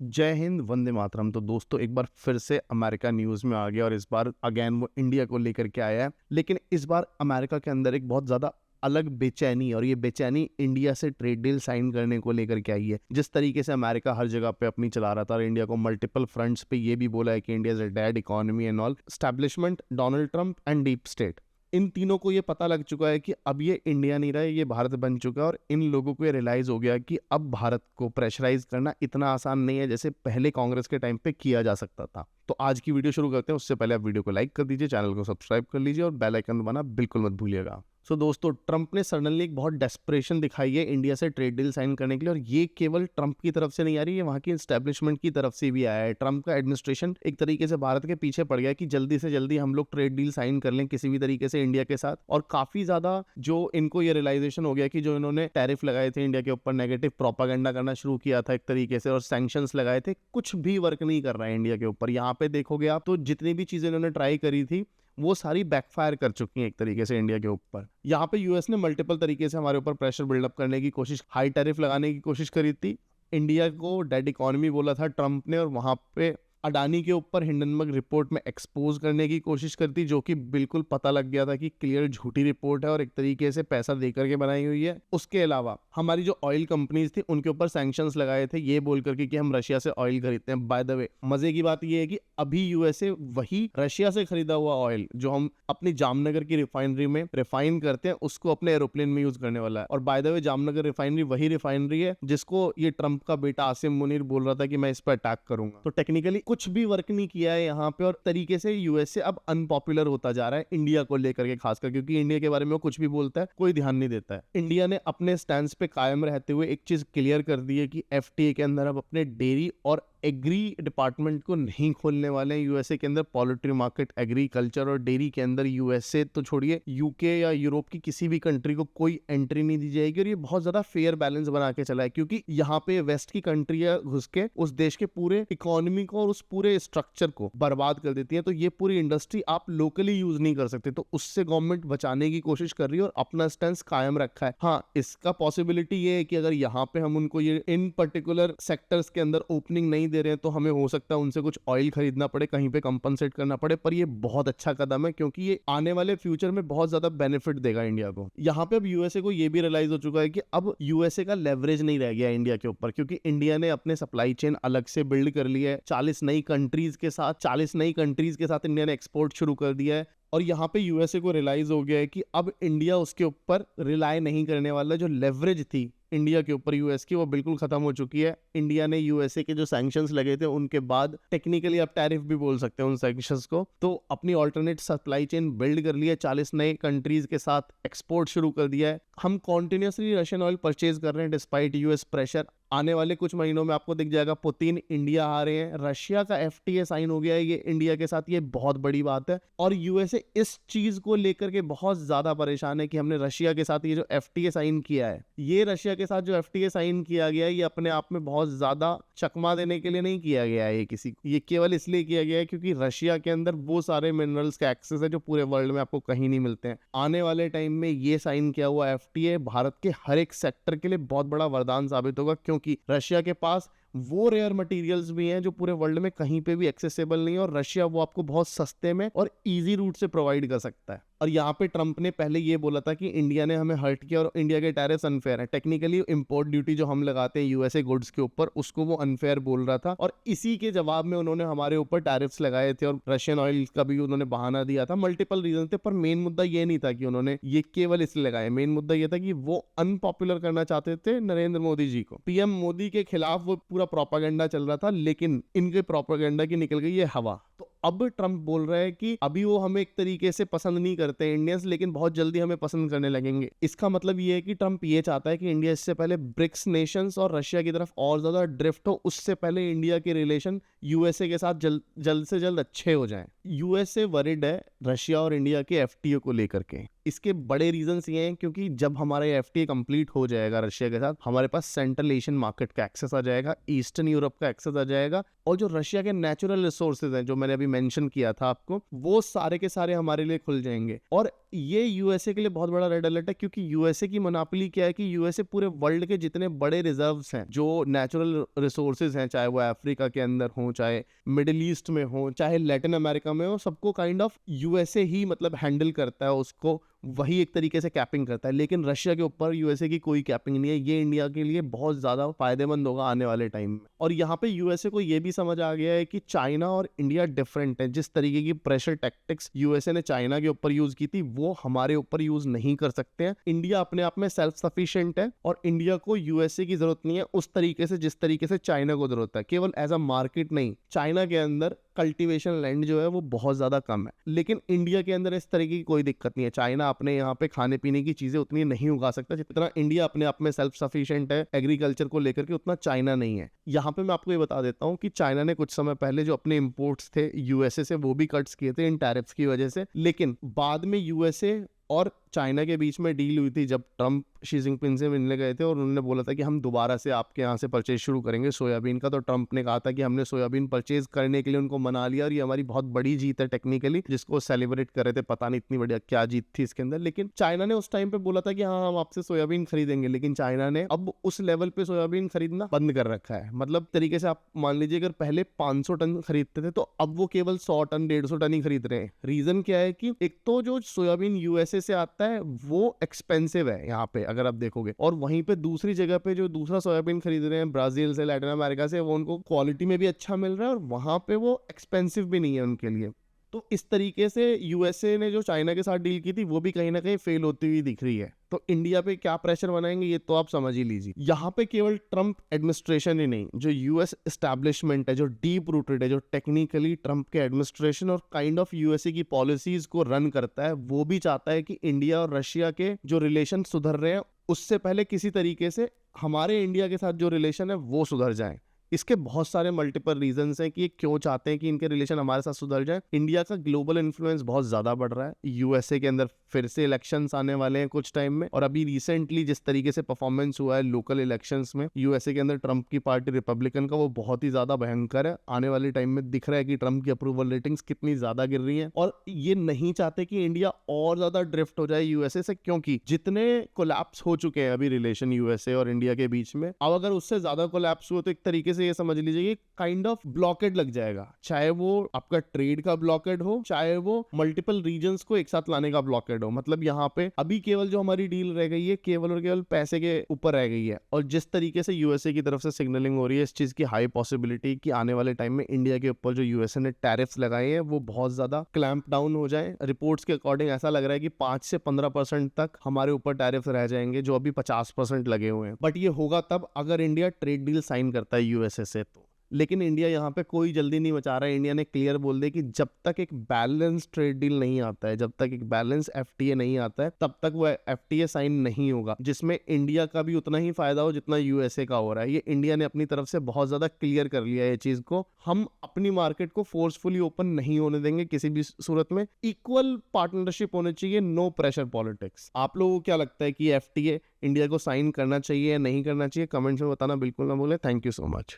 जय हिंद, वंदे मातरम। तो दोस्तों, एक बार फिर से अमेरिका न्यूज़ में आ गया और इस बार अगेन वो इंडिया को लेकर के आया है। लेकिन इस बार अमेरिका के अंदर एक बहुत ज़्यादा अलग बेचैनी, और ये बेचैनी इंडिया से ट्रेड डील साइन करने को लेकर के आई है। जिस तरीके से अमेरिका हर जगह पे अपनी चला रहा था और इंडिया को मल्टीपल फ्रंट्स पे ये भी बोला है कि India is a dead economy and all, establishment, Donald Trump and deep state, इन तीनों को ये पता लग चुका है कि अब ये इंडिया नहीं रहा है, ये भारत बन चुका है। और इन लोगों को ये रियलाइज हो गया कि अब भारत को प्रेशराइज करना इतना आसान नहीं है जैसे पहले कांग्रेस के टाइम पे किया जा सकता था। तो आज की वीडियो शुरू करते हैं। उससे पहले आप वीडियो को लाइक कर दीजिए, चैनल को सब्सक्राइब कर लीजिए और बेल आइकन दबाना बिल्कुल मत भूलिएगा। सो दोस्तों, ट्रंप ने सडनली एक बहुत डेस्परेशन दिखाई है इंडिया से ट्रेड डील साइन करने के लिए, और ये केवल ट्रंप की तरफ से नहीं आ रही है, वहां की एस्टैब्लिशमेंट की तरफ से भी आया है। ट्रंप का एडमिनिस्ट्रेशन एक तरीके से भारत के पीछे पड़ गया कि जल्दी से जल्दी हम लोग ट्रेड डील साइन कर लें किसी भी तरीके से इंडिया के साथ। और काफी ज्यादा जो इनको ये रियलाइजेशन हो गया कि जो इन्होंने टैरिफ लगाए थे इंडिया के ऊपर, नेगेटिव प्रोपागेंडा करना शुरू किया था एक तरीके से, और सैंक्शंस लगाए थे, कुछ भी वर्क नहीं कर रहा है इंडिया के ऊपर। यहाँ पे देखोगे आप तो जितनी भी चीजें इन्होंने ट्राई करी थी वो सारी बैकफायर कर चुकी हैं एक तरीके से इंडिया के ऊपर। यहाँ पे यूएस ने मल्टीपल तरीके से हमारे ऊपर प्रेशर बिल्डअप करने की कोशिश, हाई टैरिफ लगाने की कोशिश करी थी। इंडिया को डेड इकोनॉमी बोला था ट्रंप ने, और वहां पे अडानी के ऊपर हिंडनबर्ग रिपोर्ट में एक्सपोज करने की कोशिश करती, जो कि बिल्कुल पता लग गया था कि क्लियर झूठी रिपोर्ट है और एक तरीके से पैसा देकर के बनाई हुई है। उसके अलावा हमारी जो ऑयल कंपनीज थी उनके ऊपर सैंक्शंस लगाए थे ये बोल करके कि हम रशिया से ऑयल खरीदते हैं। बाय द वे, मजे की बात ये है कि अभी यूएसए वही रशिया से खरीदा हुआ ऑयल जो हम अपनी जामनगर की रिफाइनरी में रिफाइन करते हैं उसको अपने एरोप्लेन में यूज करने वाला है। और by the way, Jamnagar refinery वही रिफाइनरी है जिसको ये ट्रंप का बेटा आसिम मुनीर बोल रहा था कि मैं इस पर अटैक करूंगा। तो टेक्निकली कुछ भी वर्क नहीं किया है यहाँ पे, और तरीके से यूएसए अब अनपॉपुलर होता जा रहा है इंडिया को लेकर के, खासकर क्योंकि इंडिया के बारे में वो कुछ भी बोलता है कोई ध्यान नहीं देता है। इंडिया ने अपने स्टैंड पे कायम रहते हुए एक चीज क्लियर कर दी है कि एफटीए के अंदर अब अपने डेयरी और एग्री डिपार्टमेंट को नहीं खोलने वाले हैं यूएसए के अंदर। पोल्ट्री मार्केट, एग्रीकल्चर और डेयरी के अंदर यूएसए तो छोड़िए, यूके या यूरोप की किसी भी कंट्री को कोई एंट्री नहीं दी जाएगी। और ये बहुत ज्यादा फेयर बैलेंस बना के चला है, क्योंकि यहाँ पे वेस्ट की कंट्रियां घुस के उस देश के पूरे इकोनॉमी को और उस पूरे स्ट्रक्चर को बर्बाद कर देती है। तो ये पूरी इंडस्ट्री आप लोकली यूज नहीं कर सकते, तो उससे गवर्नमेंट बचाने की कोशिश कर रही है और अपना स्टैंड कायम रखा है। हाँ, इसका पॉसिबिलिटी ये है कि अगर यहाँ पे हम उनको ये इन पर्टिकुलर सेक्टर्स के अंदर ओपनिंग नहीं दे रहे हैं तो हमें हो सकता है उनसे कुछ ऑयल खरीदना पड़े, कहीं पे कंपनसेट करना पड़े। पर ये बहुत अच्छा कदम है क्योंकि ये आने वाले फ्यूचर में बहुत ज्यादा बेनिफिट देगा इंडिया को। यहाँ पे अब यूएसए को ये भी रियलाइज हो चुका है कि अब यूएसए का लेवरेज नहीं रह गया इंडिया के ऊपर, क्योंकि इंडिया ने अपने सप्लाई चेन अलग से बिल्ड कर लिया है। 40 नई कंट्रीज के साथ इंडिया ने एक्सपोर्ट शुरू कर दिया है। और यहाँ पे यूएसए को रियलाइज हो गया है कि अब इंडिया उसके ऊपर रिलाय नहीं करने वाला। जो लेवरेज थी इंडिया के ऊपर यूएस की, वो बिल्कुल खत्म हो चुकी है। इंडिया ने यूएसए के जो सैंक्शंस लगे थे उनके बाद, टेक्निकली आप टैरिफ भी बोल सकते हैं उन सैंक्शंस को, तो अपनी ऑल्टरनेट सप्लाई चेन बिल्ड कर लिया है। 40 नए कंट्रीज के साथ एक्सपोर्ट शुरू कर दिया है। हम कॉन्टिन्यूसली रशियन ऑयल परचेज कर रहे हैं डिस्पाइट यूएस प्रेशर। आने वाले कुछ महीनों में आपको दिख जाएगा पुतिन इंडिया आ रहे हैं। रशिया का एफटीए साइन हो गया है ये इंडिया के साथ, ये बहुत बड़ी बात है। और यूएसए इस चीज को लेकर के बहुत ज्यादा परेशान है कि हमने रशिया के साथ ये जो एफटीए साइन किया है, ये रशिया के साथ जो एफटीए साइन किया गया है, ये अपने आप में बहुत ज्यादा चकमा देने के लिए नहीं किया गया है ये किसी को, ये केवल इसलिए किया गया है क्योंकि रशिया के अंदर वो सारे मिनरल्स का एक्सेस है जो पूरे वर्ल्ड में आपको कहीं नहीं मिलते हैं। आने वाले टाइम में ये साइन किया हुआ एफटीए भारत के हर एक सेक्टर के लिए बहुत बड़ा वरदान साबित होगा, क्योंकि रशिया के पास वो रेयर मटेरियल्स भी हैं जो पूरे वर्ल्ड में कहीं पे भी एक्सेसिबल नहीं है, और रशिया वो आपको बहुत सस्ते में और इजी रूट से प्रोवाइड कर सकता है। और यहाँ पे ट्रंप ने पहले ये बोला था कि इंडिया ने हमें हर्ट किया और इंडिया के टैरिफ्स अनफेयर है। टेक्निकली इंपोर्ट ड्यूटी जो हम लगाते हैं यूएसए गुड्स के ऊपर, उसको वो अनफेयर बोल रहा था, और इसी के जवाब में उन्होंने हमारे ऊपर टैरिफ्स लगाए थे और रशियन ऑयल का भी उन्होंने बहाना दिया था। मल्टीपल रीजन थे, पर मेन मुद्दा ये नहीं था कि उन्होंने ये केवल इसलिए लगाए। मेन मुद्दा ये था कि वो अनपॉपुलर करना चाहते थे नरेंद्र मोदी जी को। पीएम मोदी के खिलाफ वो पूरा प्रोपागेंडा चल रहा था, लेकिन इनके प्रोपागेंडा की निकल गई ये हवा। तो अब ट्रंप बोल रहे हैं कि अभी वो हमें एक तरीके से पसंद नहीं करते इंडियंस, लेकिन बहुत जल्दी हमें पसंद करने लगेंगे। इसका मतलब ये है कि ट्रंप ये चाहता है कि इंडिया इससे पहले ब्रिक्स नेशंस और रशिया की तरफ और ज्यादा ड्रिफ्ट हो, उससे पहले इंडिया के रिलेशन यूएसए के साथ जल्द से जल्द अच्छे हो जाएं। यूएसए वरिड है रशिया और इंडिया के एफटीए को लेकर के। इसके बड़े रीजंस ये हैं क्योंकि जब हमारा एफटीए कंप्लीट हो जाएगा रशिया के साथ, हमारे पास सेंट्रल एशियन मार्केट का एक्सेस आ जाएगा, ईस्टर्न यूरोप का एक्सेस आ जाएगा, और जो रशिया के नेचुरल रिसोर्सेज हैं, जो मैंने अभी मेंशन किया था आपको, वो सारे के सारे हमारे लिए खुल जाएंगे। और ये यूएसए के लिए बहुत बड़ा रेड अलर्ट है, क्योंकि यूएसए की मोनोपोली क्या है कि यूएसए पूरे वर्ल्ड के जितने बड़े रिजर्व्स हैं, जो नेचुरल रिसोर्सेज हैं, चाहे वो अफ्रीका के अंदर हो, चाहे मिडिल ईस्ट में हो, चाहे लैटिन अमेरिका में हो, सबको काइंड ऑफ यूएसए ही मतलब हैंडल करता है, उसको वही एक तरीके से कैपिंग करता है। लेकिन रशिया के ऊपर यूएसए की कोई कैपिंग नहीं है। ये इंडिया के लिए बहुत ज्यादा फायदेमंद होगा आने वाले टाइम में। और यहाँ पे यूएसए को ये भी समझ आ गया है कि चाइना और इंडिया डिफरेंट है। जिस तरीके की प्रेशर टैक्टिक्स यूएसए ने चाइना के ऊपर यूज की थी, वो हमारे ऊपर यूज नहीं कर सकते हैं। इंडिया अपने आप में सेल्फ सफिशिएंट है और इंडिया को यूएसए की जरूरत नहीं है उस तरीके से जिस तरीके से चाइना को जरूरत है। केवल एज अ मार्केट नहीं, चाइना के अंदर कल्टीवेशन लैंड जो है वो बहुत ज्यादा कम है, लेकिन इंडिया के अंदर इस तरीके की कोई दिक्कत नहीं है। चाइना अपने यहाँ पे खाने पीने की चीजें उतनी नहीं उगा सकता जितना इंडिया अपने आप में सेल्फ सफिशिएंट है एग्रीकल्चर को लेकर के, उतना चाइना नहीं है। यहाँ पे मैं आपको ये बता देता हूँ कि चाइना ने कुछ समय पहले जो अपने इंपोर्ट्स थे यूएसए से, वो भी कट्स किए थे इन टैरिफ्स की वजह से। लेकिन बाद में यूएसए और चाइना के बीच में डील हुई थी जब ट्रम्प शी जिनपिंग से मिलने गए थे और उन्होंने बोला था कि हम दोबारा से आपके यहाँ से परचेज शुरू करेंगे सोयाबीन का। तो ट्रम्प ने कहा था कि हमने सोयाबीन परचेज करने के लिए उनको मना लिया और ये हमारी बहुत बड़ी जीत है टेक्निकली, जिसको सेलिब्रेट कर रहे थे। पता नहीं इतनी बढ़िया क्या जीत थी इसके अंदर, लेकिन चाइना ने उस टाइम पे बोला था कि हाँ हम आपसे सोयाबीन खरीदेंगे। लेकिन चाइना ने अब उस लेवल पे सोयाबीन खरीदना बंद कर रखा है। मतलब तरीके से आप मान लीजिए अगर पहले 500 टन खरीदते थे तो अब वो केवल 100 टन 150 टन ही खरीद रहे हैं। रीजन क्या है कि एक तो जो सोयाबीन यूएसए से आता है वो एक्सपेंसिव है यहाँ पे अगर आप देखोगे, और वहीं पे दूसरी जगह पे जो दूसरा सोयाबीन खरीद रहे हैं ब्राजील से, लैटिन अमेरिका से, वो उनको क्वालिटी में भी अच्छा मिल रहा है और वहां पे वो एक्सपेंसिव भी नहीं है उनके लिए। तो इस तरीके से यूएसए ने जो चाइना के साथ डील की थी वो भी कहीं ना कहीं फेल होती हुई दिख रही है। तो इंडिया पे क्या प्रेशर बनाएंगे ये तो आप समझ ही लीजिए। यहाँ पे केवल ट्रम्प एडमिनिस्ट्रेशन ही नहीं, जो यूएस एस्टैब्लिशमेंट है, जो डीप रूटेड है, जो टेक्निकली ट्रम्प के एडमिनिस्ट्रेशन और काइंड ऑफ यूएसए की पॉलिसीज को रन करता है, वो भी चाहता है कि इंडिया और रशिया के जो रिलेशन सुधर रहे हैं उससे पहले किसी तरीके से हमारे इंडिया के साथ जो रिलेशन है वो सुधर जाए। इसके बहुत सारे मल्टीपल रीजंस हैं कि ये क्यों चाहते हैं कि इनके रिलेशन हमारे साथ सुधर जाए। इंडिया का ग्लोबल इन्फ्लुएंस बहुत ज्यादा बढ़ रहा है। यूएसए के अंदर फिर से इलेक्शंस आने वाले हैं कुछ टाइम में, और अभी रिसेंटली जिस तरीके से परफॉर्मेंस हुआ है लोकल इलेक्शंस में यूएसए के अंदर ट्रम्प की पार्टी रिपब्लिकन का, वो बहुत ही ज्यादा भयंकर है। आने वाले टाइम में दिख रहा है कि ट्रम्प की अप्रूवल रेटिंग्स कितनी ज्यादा गिर रही है, और ये नहीं चाहते कि इंडिया और ज्यादा ड्रिफ्ट हो जाए यूएसए से, क्योंकि जितने कोलैप्स हो चुके हैं अभी रिलेशन यूएसए और इंडिया के बीच में, अब अगर उससे ज्यादा कोलैप्स हुए तो एक तरीके से ये समझ लीजिए काइंड ऑफ ब्लॉकेड लग जाएगा। चाहे वो आपका ट्रेड का ब्लॉकेड हो, चाहे वो मल्टीपल रीजन्स को एक साथ लाने का ब्लॉकेड हो। मतलब यहाँ पे अभी केवल जो हमारी डील रह गई है केवल और केवल पैसे के ऊपर रह गई है, और जिस तरीके से यूएसए की तरफ से सिग्नलिंग हो रही है इस चीज की हाई पॉसिबिलिटी कि आने वाले टाइम में इंडिया के ऊपर जो यूएसए ने टैरिफ्स लगाए हैं वो बहुत ज्यादा क्लैंप डाउन हो जाए। रिपोर्ट्स के अकॉर्डिंग ऐसा लग रहा है कि 5 से 15% तक हमारे ऊपर टैरिफ रह जाएंगे, जो अभी 50% लगे हुए हैं। बट ये होगा तब अगर इंडिया ट्रेड डील साइन करता है यूएसए से तो। लेकिन इंडिया यहाँ पे कोई जल्दी नहीं मचा रहा है। इंडिया ने क्लियर बोल दिया कि जब तक एक बैलेंस ट्रेड डील नहीं आता है, जब तक एक बैलेंस एफटीए नहीं आता है, तब तक वो एफटीए साइन नहीं होगा जिसमें इंडिया का भी उतना ही फायदा हो जितना यूएसए का हो रहा है। ये इंडिया ने अपनी तरफ से बहुत ज्यादा क्लियर कर लिया है ये चीज को। हम अपनी मार्केट को फोर्सफुली ओपन नहीं होने देंगे किसी भी सूरत में। इक्वल पार्टनरशिप होनी चाहिए, नो प्रेशर पॉलिटिक्स। आप लोगों को क्या लगता है कि एफटीए इंडिया को साइन करना चाहिए या नहीं करना चाहिए? कमेंट्स में बताना बिल्कुल ना भूलें। Thank you so much.